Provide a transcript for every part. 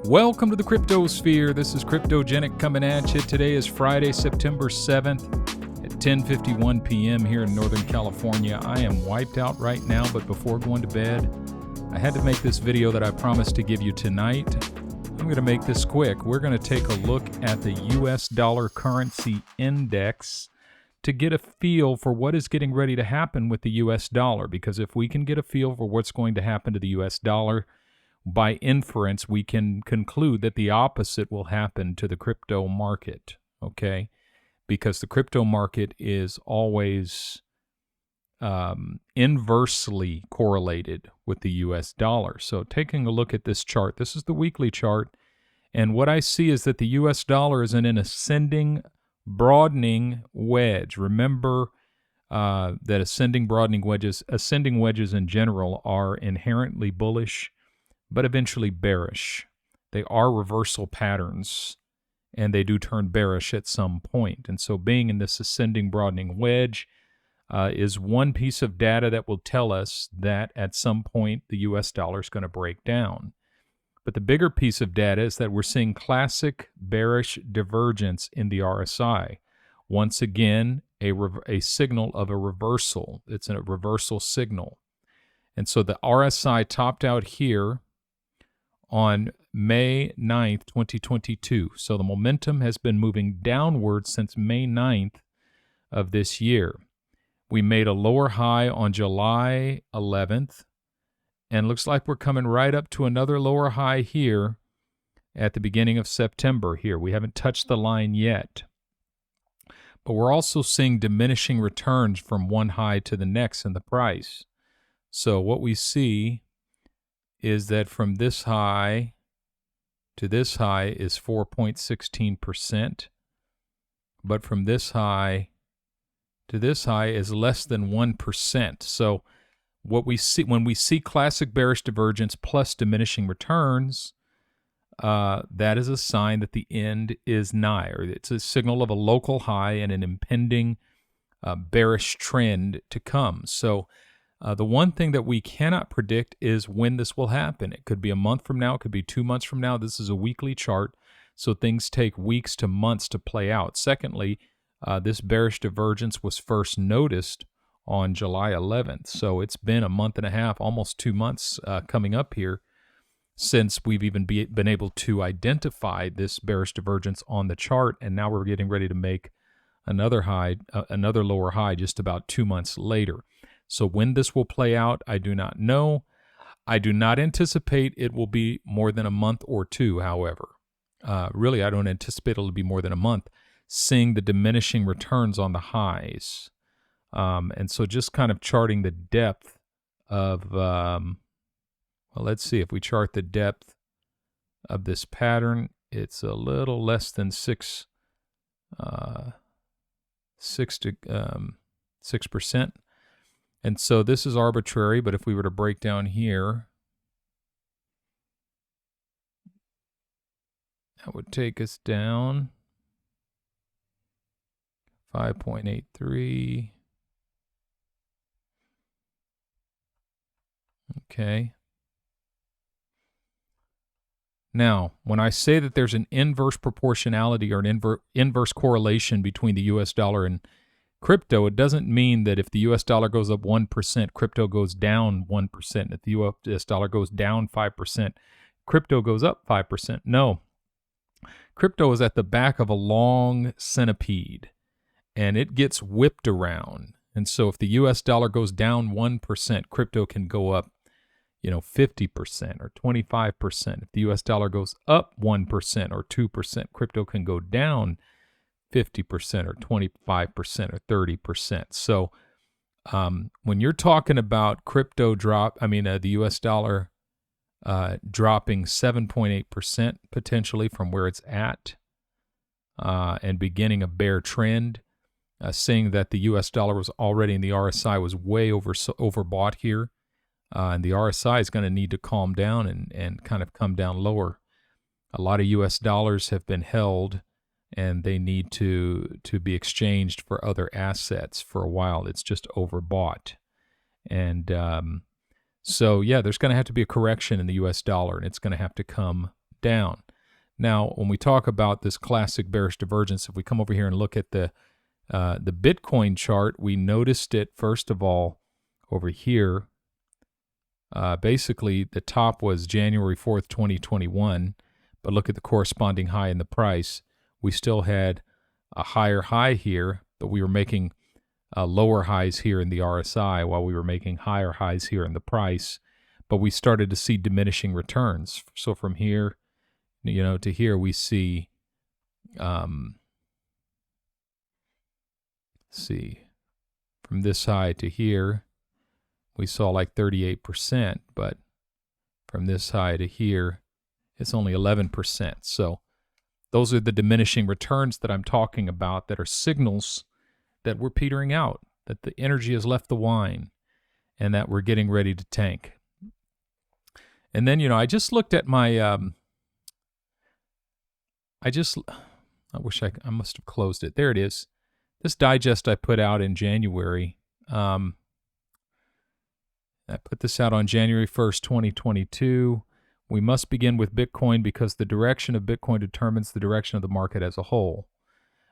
Welcome to the Cryptosphere. This is Cryptogenic coming at you. Today is Friday, September 7th at 10:51 p.m. here in Northern California. I am wiped out right now, but before going to bed, I had to make this video that I promised to give you tonight. I'm going to make this quick. We're going to take a look at the US dollar currency index to get a feel for what is getting ready to happen with the US dollar, because if we can get a feel for what's going to happen to the US dollar, by inference, we can conclude that the opposite will happen to the crypto market, okay? Because the crypto market is always inversely correlated with the US dollar. So taking a look at this chart, this is the weekly chart, and what I see is that the US dollar is in an ascending, broadening wedge. Remember that ascending wedges in general are inherently bullish, but eventually bearish. They are reversal patterns, and they do turn bearish at some point. And so being in this ascending, broadening wedge is one piece of data that will tell us that at some point the US dollar is going to break down. But the bigger piece of data is that we're seeing classic bearish divergence in the RSI. Once again, a signal of a reversal. It's a reversal signal. And so the RSI topped out here on May 9th, 2022. So the momentum has been moving downward since May 9th of this year. We made a lower high on July 11th, and looks like we're coming right up to another lower high here at the beginning of September here. We haven't touched the line yet. But we're also seeing diminishing returns from one high to the next in the price. So what we see is that from this high to this high is 4.16%, but from this high to this high is less than 1%. So what we see when we see classic bearish divergence plus diminishing returns, that is a sign that the end is nigh, or it's a signal of a local high and an impending bearish trend to come. So the one thing that we cannot predict is when this will happen. It could be a month from now. It could be 2 months from now. This is a weekly chart, so things take weeks to months to play out. Secondly, this bearish divergence was first noticed on July 11th. So it's been a month and a half, almost 2 months coming up here since we've even been able to identify this bearish divergence on the chart, and now we're getting ready to make another high, another lower high just about 2 months later. So when this will play out, I do not know. I do not anticipate it will be more than a month or two, however. Really, I don't anticipate it'll be more than a month, seeing the diminishing returns on the highs. And so just kind of charting the depth of, well, let's see, if we chart the depth of this pattern, it's a little less than 6%. And so this is arbitrary, but if we were to break down here, that would take us down 5.83. Okay. Now, when I say that there's an inverse proportionality or an inverse correlation between the US dollar and crypto, it doesn't mean that if the US dollar goes up 1%, crypto goes down 1%. If the US dollar goes down 5%, crypto goes up 5%. No. Crypto is at the back of a long centipede, and it gets whipped around. And so if the US dollar goes down 1%, crypto can go up, 50% or 25%. If the US dollar goes up 1% or 2%, crypto can go down 50% or 25% or 30%. So when you're talking about crypto the US dollar dropping 7.8% potentially from where it's at and beginning a bear trend, seeing that the US dollar was already in the RSI was way overbought here, and the RSI is going to need to calm down and kind of come down lower. A lot of US dollars have been held, and they need to be exchanged for other assets for a while. It's just overbought. And so, yeah, there's going to have to be a correction in the US dollar, and it's going to have to come down. Now, when we talk about this classic bearish divergence, if we come over here and look at the Bitcoin chart, we noticed it, first of all, over here. Basically, the top was January 4th, 2021, but look at the corresponding high in the price. We still had a higher high here, but we were making lower highs here in the RSI while we were making higher highs here in the price. But we started to see diminishing returns. So from here, to here, we see, from this high to here, we saw like 38%, but from this high to here, it's only 11%. So those are the diminishing returns that I'm talking about, that are signals that we're petering out, that the energy has left the wine, and that we're getting ready to tank. And then, I just looked at my, I wish I must have closed it. There it is. This digest I put out in January. I put this out on January 1st, 2022. We must begin with Bitcoin because the direction of Bitcoin determines the direction of the market as a whole.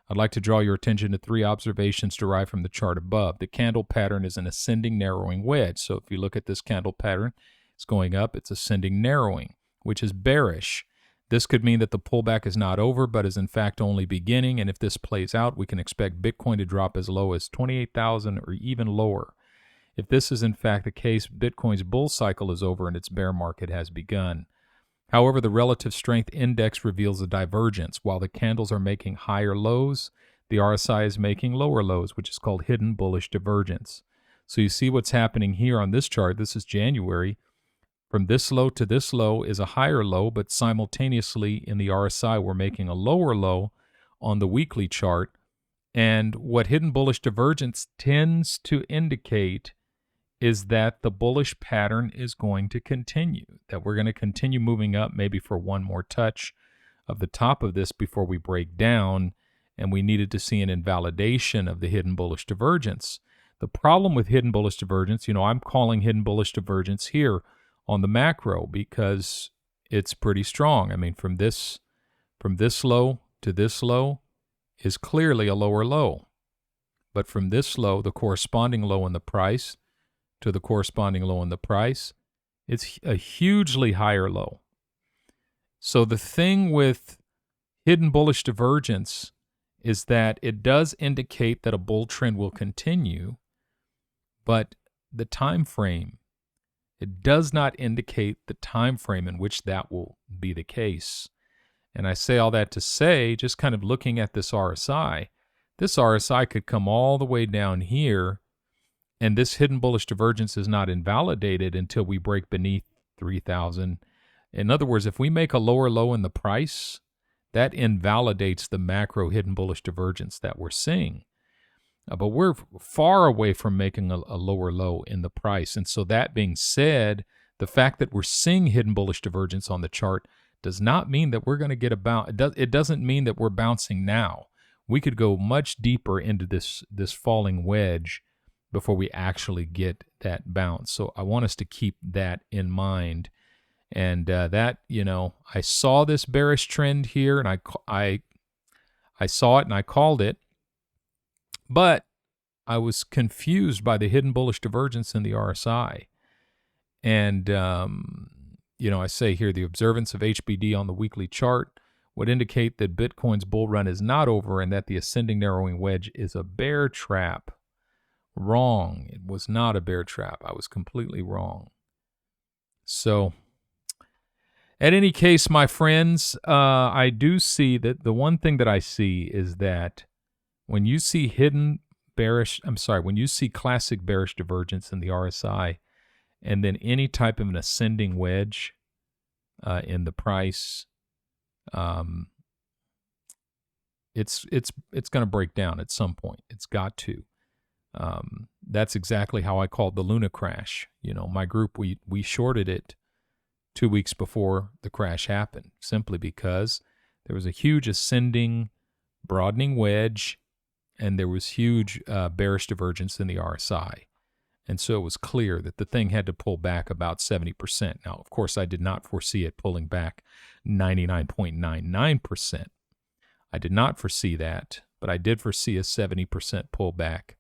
I'd like to draw your attention to 3 observations derived from the chart above. The candle pattern is an ascending narrowing wedge. So if you look at this candle pattern, it's going up, it's ascending narrowing, which is bearish. This could mean that the pullback is not over, but is in fact only beginning. And if this plays out, we can expect Bitcoin to drop as low as 28,000 or even lower. If this is in fact the case, Bitcoin's bull cycle is over and its bear market has begun. However, the relative strength index reveals a divergence. While the candles are making higher lows, the RSI is making lower lows, which is called hidden bullish divergence. So you see what's happening here on this chart. This is January. From this low to this low is a higher low, but simultaneously in the RSI, we're making a lower low on the weekly chart. And what hidden bullish divergence tends to indicate is that the bullish pattern is going to continue, that we're going to continue moving up maybe for one more touch of the top of this before we break down, and we needed to see an invalidation of the hidden bullish divergence. The problem with hidden bullish divergence, I'm calling hidden bullish divergence here on the macro because it's pretty strong. I mean, from this low to this low is clearly a lower low. But from this low, the corresponding low in the price, to the corresponding low in the price, it's a hugely higher low. So the thing with hidden bullish divergence is that it does indicate that a bull trend will continue, but the time frame, it does not indicate the time frame in which that will be the case. And I say all that to say, just kind of looking at this RSI could come all the way down here, and this hidden bullish divergence is not invalidated until we break beneath 3,000. In other words, if we make a lower low in the price, that invalidates the macro hidden bullish divergence that we're seeing. But we're far away from making a lower low in the price. And so that being said, the fact that we're seeing hidden bullish divergence on the chart does not mean that we're going to get a bounce. It doesn't mean that we're bouncing now. We could go much deeper into this falling wedge before we actually get that bounce. So I want us to keep that in mind. And that, I saw this bearish trend here, and I saw it and I called it, but I was confused by the hidden bullish divergence in the RSI. And, I say here, the observance of HBD on the weekly chart would indicate that Bitcoin's bull run is not over and that the ascending narrowing wedge is a bear trap. Wrong. It was not a bear trap. I was completely wrong. So, at any case, my friends, I do see that the one thing that I see is that when you see when you see classic bearish divergence in the RSI, and then any type of an ascending wedge in the price, it's going to break down at some point. It's got to. That's exactly how I called the Luna crash. My group, we shorted it 2 weeks before the crash happened, simply because there was a huge ascending, broadening wedge, and there was huge bearish divergence in the RSI. And so it was clear that the thing had to pull back about 70%. Now, of course, I did not foresee it pulling back 99.99%. I did not foresee that, but I did foresee a 70% pullback.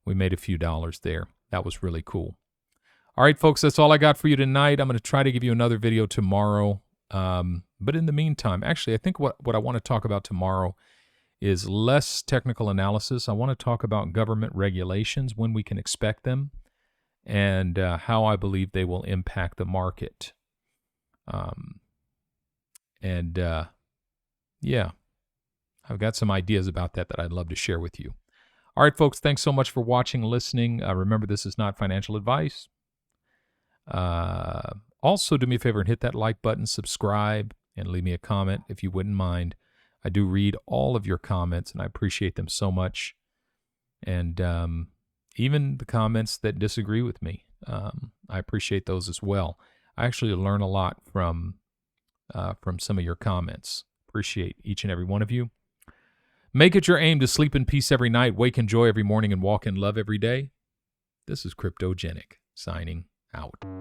We made a few dollars there. That was really cool. All right, folks, that's all I got for you tonight. I'm going to try to give you another video tomorrow. But in the meantime, actually, I think what I want to talk about tomorrow is less technical analysis. I want to talk about government regulations, when we can expect them, and how I believe they will impact the market. Yeah, I've got some ideas about that I'd love to share with you. All right, folks, thanks so much for watching, listening. Remember, this is not financial advice. Also, do me a favor and hit that like button, subscribe, and leave me a comment if you wouldn't mind. I do read all of your comments, and I appreciate them so much. And even the comments that disagree with me, I appreciate those as well. I actually learn a lot from some of your comments. Appreciate each and every one of you. Make it your aim to sleep in peace every night, wake in joy every morning, and walk in love every day. This is Cryptogenic, signing out.